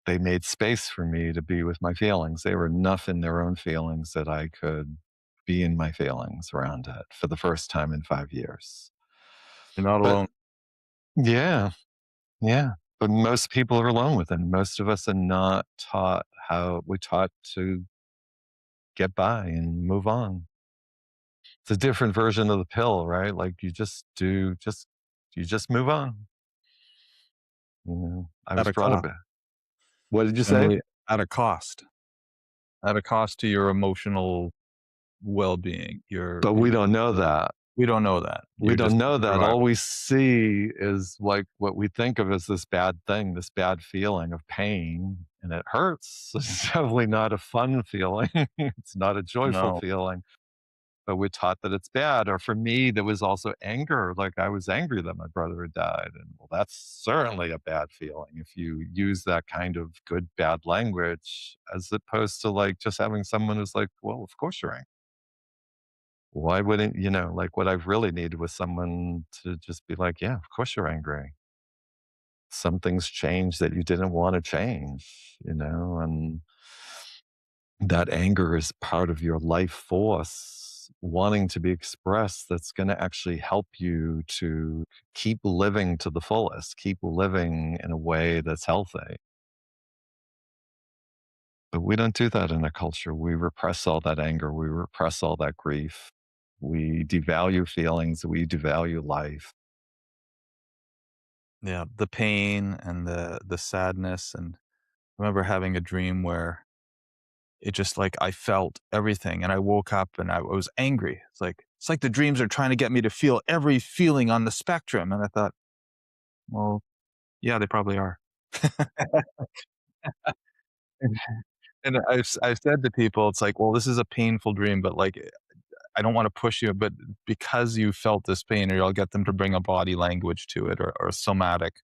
they made space for me to be with my feelings. They were enough in their own feelings that I could be in my feelings around it for the first time in 5 years. You're not But alone. yeah, yeah. But most people are alone with it. Most of us are not taught how we're taught to get by and move on. It's a different version of the pill, right? Like you just move on. I At was a brought up. cost, What did you say? generally at a cost. At a cost to your emotional well-being. But we don't know that. We don't know that. We You're don't just know that. All survival. we see is like what we think of as this bad thing, this bad feeling of pain, and it hurts. It's definitely not a fun feeling. It's not a joyful No, feeling, but we're taught that it's bad. Or for me, there was also anger. Like I was angry that my brother had died. And well, that's certainly a bad feeling if you use that kind of good, bad language, as opposed to like just having someone who's like, well, of course you're angry. Why wouldn't like, what I really needed was someone to just be like, "Yeah, of course you're angry. Something's changed that you didn't wanna change," and that anger is part of your life force wanting to be expressed that's gonna actually help you to keep living to the fullest, keep living in a way that's healthy. But we don't do that in a culture. We repress all that anger, we repress all that grief. We devalue feelings, we devalue life. yeah, the pain and the sadness, and I remember having a dream where it just, like, I felt everything, and I woke up and I was angry. It's like the dreams are trying to get me to feel every feeling on the spectrum, and I thought, "Well, yeah, they probably are." And I've said to people, it's like, "Well, this is a painful dream, but, like, I don't wanna push you, but because you felt this pain," or I'll get them to bring a body language to it, or somatic,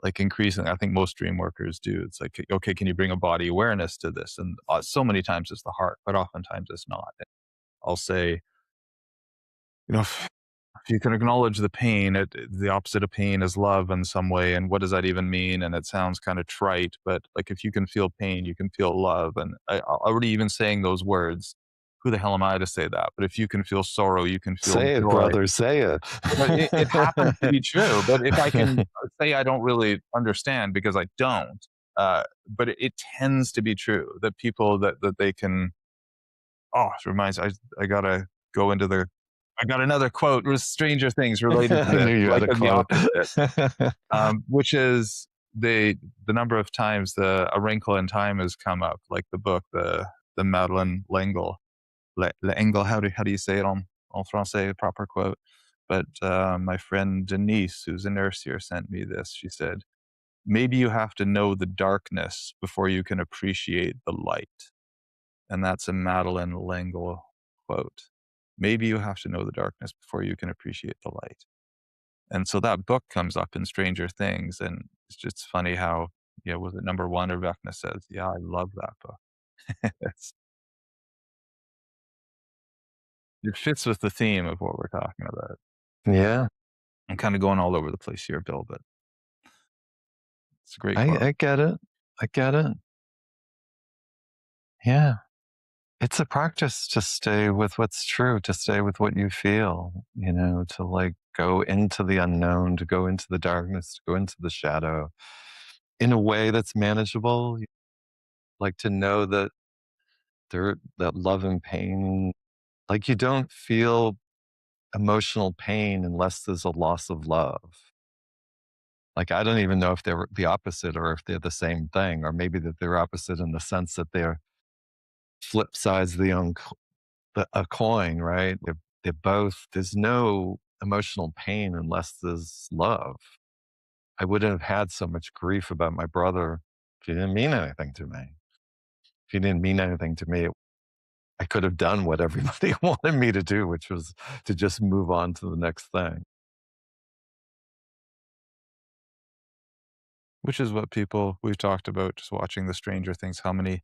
like, increasing. I think most dream workers do. It's like, "Okay, can you bring a body awareness to this?" And, so many times it's the heart, but oftentimes it's not. I'll say, you know, if you can acknowledge the pain, the opposite of pain is love in some way. And what does that even mean? And it sounds kind of trite, but like if you can feel pain, you can feel love. And already even saying those words, who the hell am I to say that? But if you can feel sorrow, you can feel Say it, joy. brother, say it. But it happens to be true. But if I can say I don't really understand because I don't, but it tends to be true that people that they can. Oh, it reminds. I gotta go into the. I got another quote with Stranger Things related to I this, knew you had like a on the quote. opposite, which is the number of times A Wrinkle in Time has come up, like the book, the Madeleine L'Engle, L'Engle. How do you say it en français? Proper quote. But my friend Denise, who's a nurse here, sent me this. She said, "Maybe you have to know the darkness before you can appreciate the light." And that's a Madeleine L'Engle quote. Maybe you have to know the darkness before you can appreciate the light. And so that book comes up in Stranger Things, and it's just funny how, yeah, was it number 1 or Vecna says, "Yeah, I love that book." It's it fits with the theme of what we're talking about. Yeah, I'm kinda going all over the place here, Bill, but it's a great I quote. I get it. I get it. Yeah. It's a practice to stay with what's true, to stay with what you feel, to, like, go into the unknown, to go into the darkness, to go into the shadow in a way that's manageable, like, to know that that love and pain, like, you don't feel emotional pain unless there's a loss of love. Like, I don't even know if they're the opposite or if they're the same thing, or maybe that they're opposite in the sense that they're flip sides of a coin, right? They're both, there's no emotional pain unless there's love. I wouldn't have had so much grief about my brother if he didn't mean anything to me. If he didn't mean anything to me, I could have done what everybody wanted me to do, which was to just move on to the next thing. Which is what people we've talked about just watching the Stranger Things, how many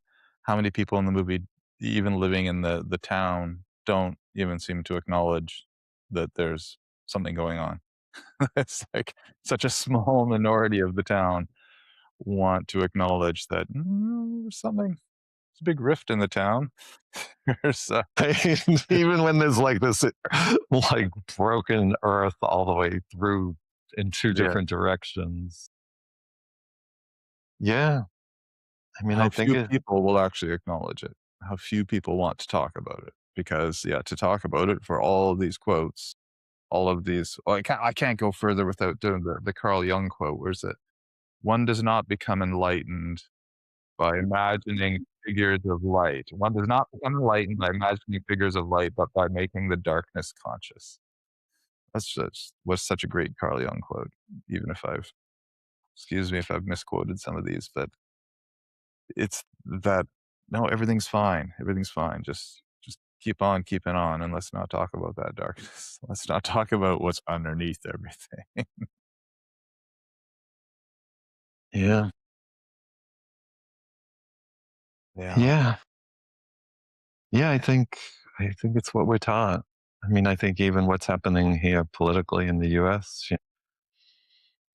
people in the movie, even living in the town, don't even seem to acknowledge that there's something going on. It's like such a small minority of the town want to acknowledge that, there's something there's a big rift in the town. There's, Even when there's like this, like broken earth all the way through in two yeah, different directions. Yeah. I mean, I how think few it, people will actually acknowledge it, how few people want to talk about it because, yeah, to talk about it for all of these quotes, all of these well, I can't go further without doing the Carl Jung quote, where is it? "One does not become enlightened by imagining figures of light. One does not become enlightened by imagining figures of light, but by making the darkness conscious." That's just was such a great Carl Jung quote, even if I've excuse me if I've misquoted some of these, but it's that, "No, everything's fine, everything's fine. Just keep on keeping on, and let's not talk about that darkness. Let's not talk about what's underneath everything." yeah. Yeah. Yeah. Yeah, I think it's what we're taught. I mean, I think even what's happening here politically in the US,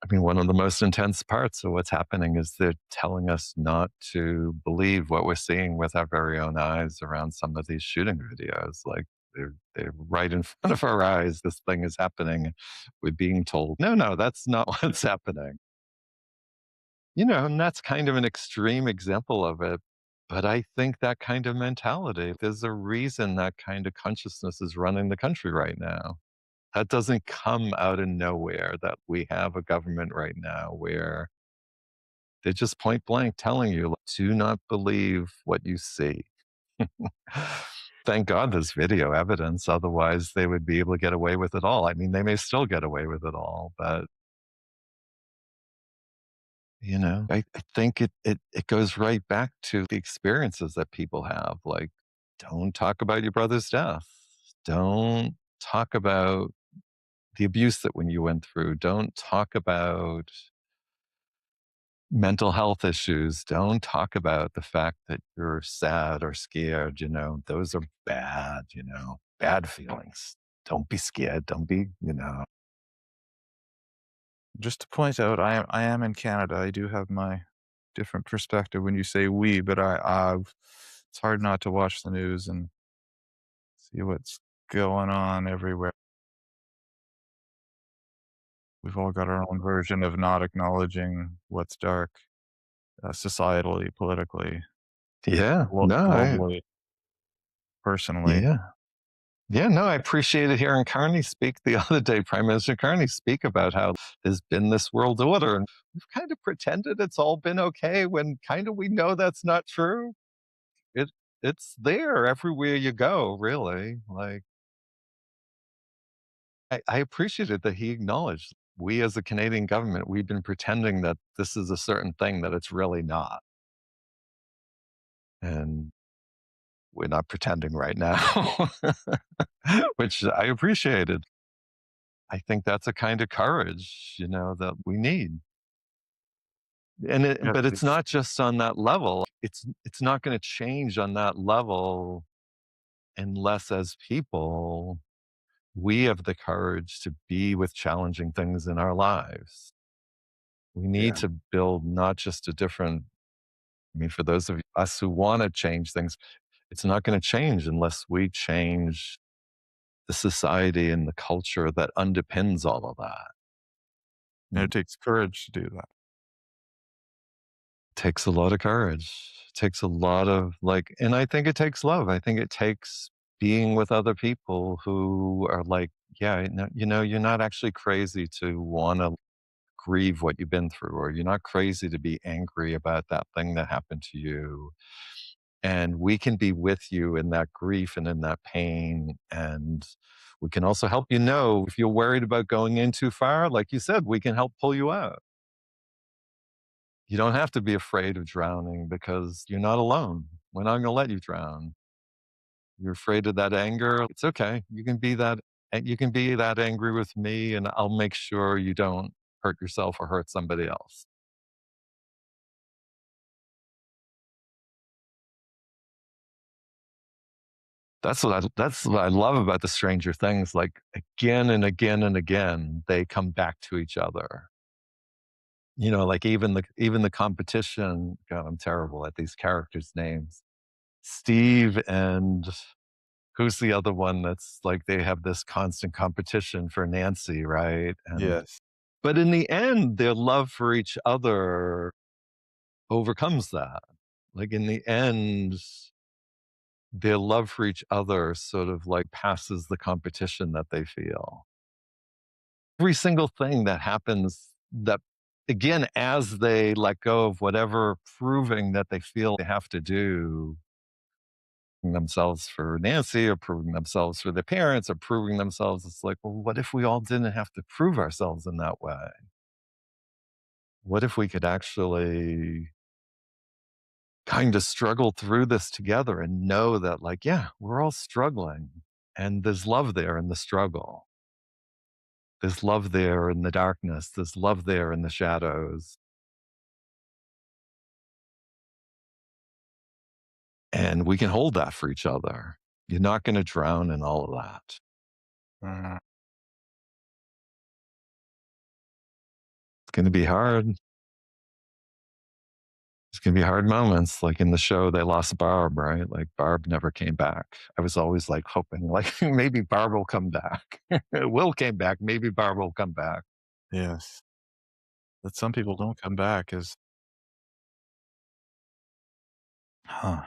I mean, one of the most intense parts of what's happening is they're telling us not to believe what we're seeing with our very own eyes around some of these shooting videos. Like they're right in front of our eyes. This thing is happening. We're being told, no, no, that's not what's happening. And that's kind of an extreme example of it. But I think that kind of mentality, there's a reason that kind of consciousness is running the country right now. That doesn't come out of nowhere, that we have a government right now where they're just point blank telling you, do not believe what you see. Thank God there's video evidence. Otherwise, they would be able to get away with it all. I mean, they may still get away with it all, but I think it goes right back to the experiences that people have. Like, don't talk about your brother's death. Don't talk about the abuse that when you went through. Don't talk about mental health issues. Don't talk about the fact that you're sad or scared. Those are bad, bad feelings. Don't be scared. Don't be. Just to point out, I am in Canada. I do have my different perspective when you say "we," but I've it's hard not to watch the news and see what's going on everywhere. We've all got our own version of not acknowledging what's dark, societally, politically, Yeah. No, globally, personally. yeah. Yeah, no, I appreciated hearing Carney speak the other day, Prime Minister Carney speak about how there's been this world order and we've kind of pretended it's all been okay when kind of we know that's not true. It it's there everywhere you go, really. Like I appreciated that he acknowledged we as a Canadian government, we've been pretending that this is a certain thing that it's really not. And we're not pretending right now, which I appreciated. I think that's a kind of courage, that we need. Yeah, But it's it's not just on that level. It's not going to change on that level unless, as people, we have the courage to be with challenging things in our lives. We need yeah, to build not just a different. I mean, for those of us who want to change things, it's not going to change unless we change the society and the culture that underpins all of that. and it takes courage to do that. Takes a lot of courage. Takes a lot of and I think it takes love. I think it takes being with other people who are like, yeah, no, you're not actually crazy to want to grieve what you've been through, or you're not crazy to be angry about that thing that happened to you. And we can be with you in that grief and in that pain. And we can also help if you're worried about going in too far, like you said, we can help pull you out. You don't have to be afraid of drowning because you're not alone. We're not going to let you drown. You're afraid of that anger. It's okay. You can be that angry with me and I'll make sure you don't hurt yourself or hurt somebody else. That's what I love about the Stranger Things, like, again and again and again, they come back to each other. You know, like, even the competition God, I'm terrible at these characters' names. Steve and who's the other one that's like they have this constant competition for Nancy, right? And Yes. but in the end, their love for each other overcomes that. Like, in the end, their love for each other sort of, like, passes the competition that they feel. Every single thing that happens that again, as they let go of whatever proving that they feel they have to do themselves for Nancy or proving themselves for their parents or proving themselves, it's like, well, what if we all didn't have to prove ourselves in that way? What if we could actually kind of struggle through this together and know that, like, yeah, we're all struggling and there's love there in the struggle. There's love there in the darkness. There's love there in the shadows. And we can hold that for each other. You're not going to drown in all of that. Mhm. It's going to be hard. It's gonna be hard moments, like in the show, they lost Barb, right? Like, Barb never came back. I was always, like, hoping, like, maybe Barb will come back. Will came back, maybe Barb will come back. Yes. That some people don't come back is huh.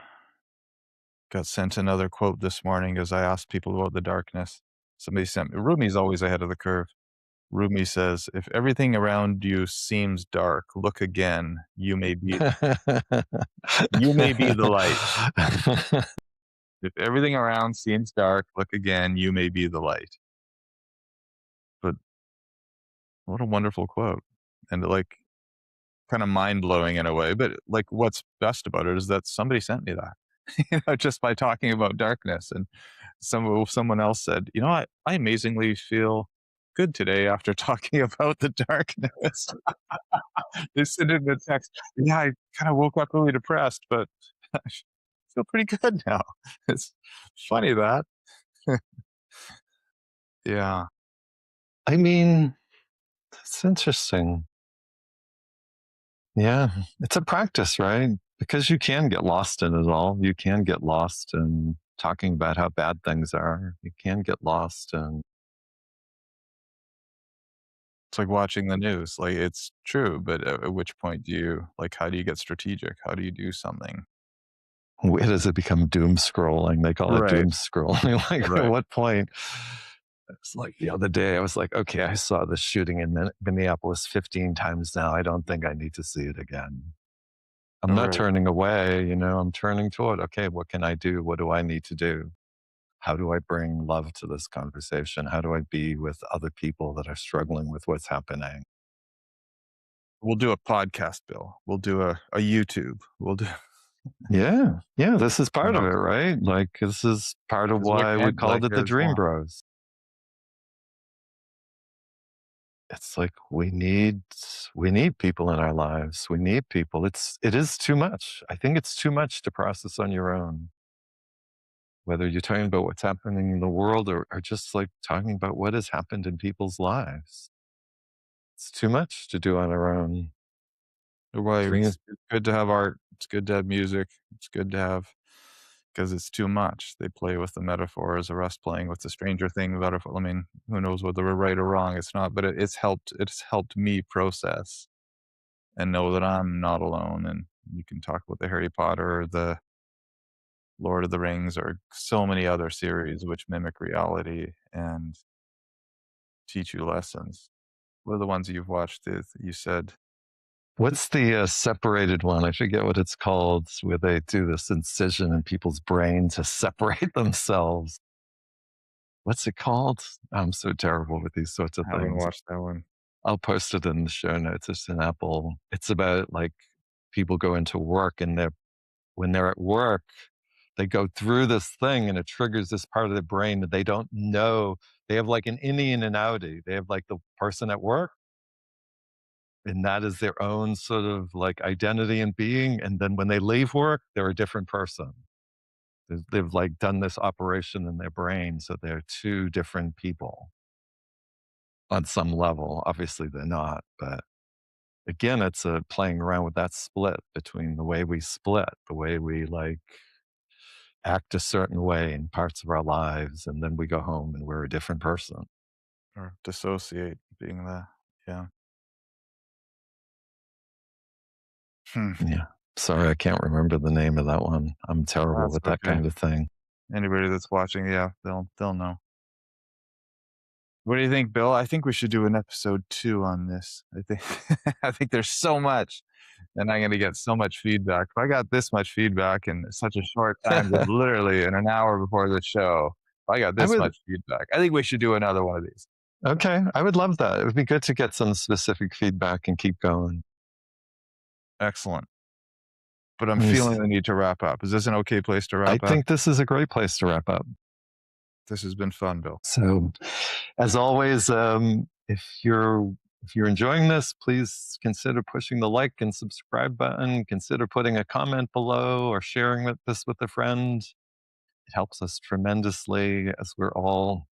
Got sent another quote this morning as I asked people about the darkness. Somebody sent me Rumi's always ahead of the curve. Rumi says, "If everything around you seems dark, look again. You may be the light. If everything around seems dark, look again. You may be the light." But what a wonderful quote, and like kind of mind blowing in a way. But like, what's best about it is that somebody sent me that, just by talking about darkness. And someone else said, I amazingly feel good today after talking about the darkness. They sent in the text. Yeah, I kind of woke up really depressed, but I feel pretty good now. It's funny that. Yeah. I mean, it's interesting. Yeah, it's a practice, right? Because you can get lost in it all. You can get lost in talking about how bad things are. You can get lost in It's like watching the news. Like, it's true, but at which point how do you get strategic? How do you do something? where does it become doom scrolling? They call it Right, doom scrolling. Like, at right, what point? It's like the other day, I was like, okay, I saw this shooting in Minneapolis 15 times now. I don't think I need to see it again. I'm not right. turning away, I'm turning toward, okay, what can I do? What do I need to do? How do I bring love to this conversation? How do I be with other people that are struggling with what's happening? We'll do a podcast, Bill. We'll do a YouTube. We'll do Yeah. Yeah. This is you part of it, know, right? Like, this is part of because what why we can't called like it the as Dream well. Bros. It's like we need people in our lives. We need people. It is too much. I think it's too much to process on your own. Whether you're talking about what's happening in the world or just like talking about what has happened in people's lives. It's too much to do on our own. Why Bring it's good to have art. It's good to have music. It's good to have because it's too much. They play with the metaphors or us playing with the Stranger Thing metaphor. I mean, who knows whether we're right or wrong. It's not, but it's helped me process and know that I'm not alone. And you can talk about the Harry Potter or the Lord of the Rings or so many other series which mimic reality and teach you lessons. What are the ones you've watched that you said, What's the separated one? I forget what it's called, where they do this incision in people's brain to separate themselves. What's it called? I'm so terrible with these sorts of I haven't things. watched that one. I'll post it in the show notes. It's an Apple. It's about like people go into work and when they're at work, they go through this thing and it triggers this part of their brain that they don't know. They have like an innie and an outie. They have like the person at work, and that is their own sort of like identity and being. And then when they leave work, they're a different person. They've like done this operation in their brain, so they're two different people on some level. Obviously, they're not, but again, it's a playing around with that split between the way we split, the way we like act a certain way in parts of our lives, and then we go home and we're a different person. or dissociate being the yeah. Hmm. Yeah. Sorry, I can't remember the name of that one. I'm terrible That's with that okay. kind of thing. Anybody that's watching, yeah, they'll know. What do you think, Bill? I think we should do an episode 2 on this. I think I think there's so much, and I'm gonna get so much feedback. If I got this much feedback in such a short time, just literally in an hour before the show, if I got I this would much feedback, I think we should do another one of these. okay, I would love that. It would be good to get some specific feedback and keep going. Excellent. But I'm Let me feeling see. the need to wrap up. Is this an okay place to I wrap up? think this is a great place to wrap up. This has been fun, Bill. So, as always, if you're enjoying this, please consider pushing the like and subscribe button. Consider putting a comment below or sharing this with a friend. It helps us tremendously as we're all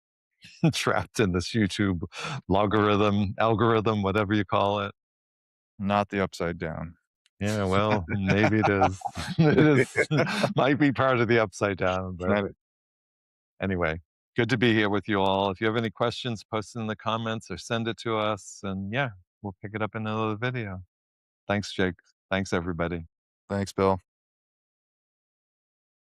trapped in this YouTube logarithm, algorithm, whatever you call it. Not the upside down. Yeah, well, maybe it is. It is might be part of the upside down, but That anyway, good to be here with you all. If you have any questions, post it in the comments or send it to us. And yeah, we'll pick it up in another video. Thanks, Jake. Thanks, everybody. Thanks, Bill.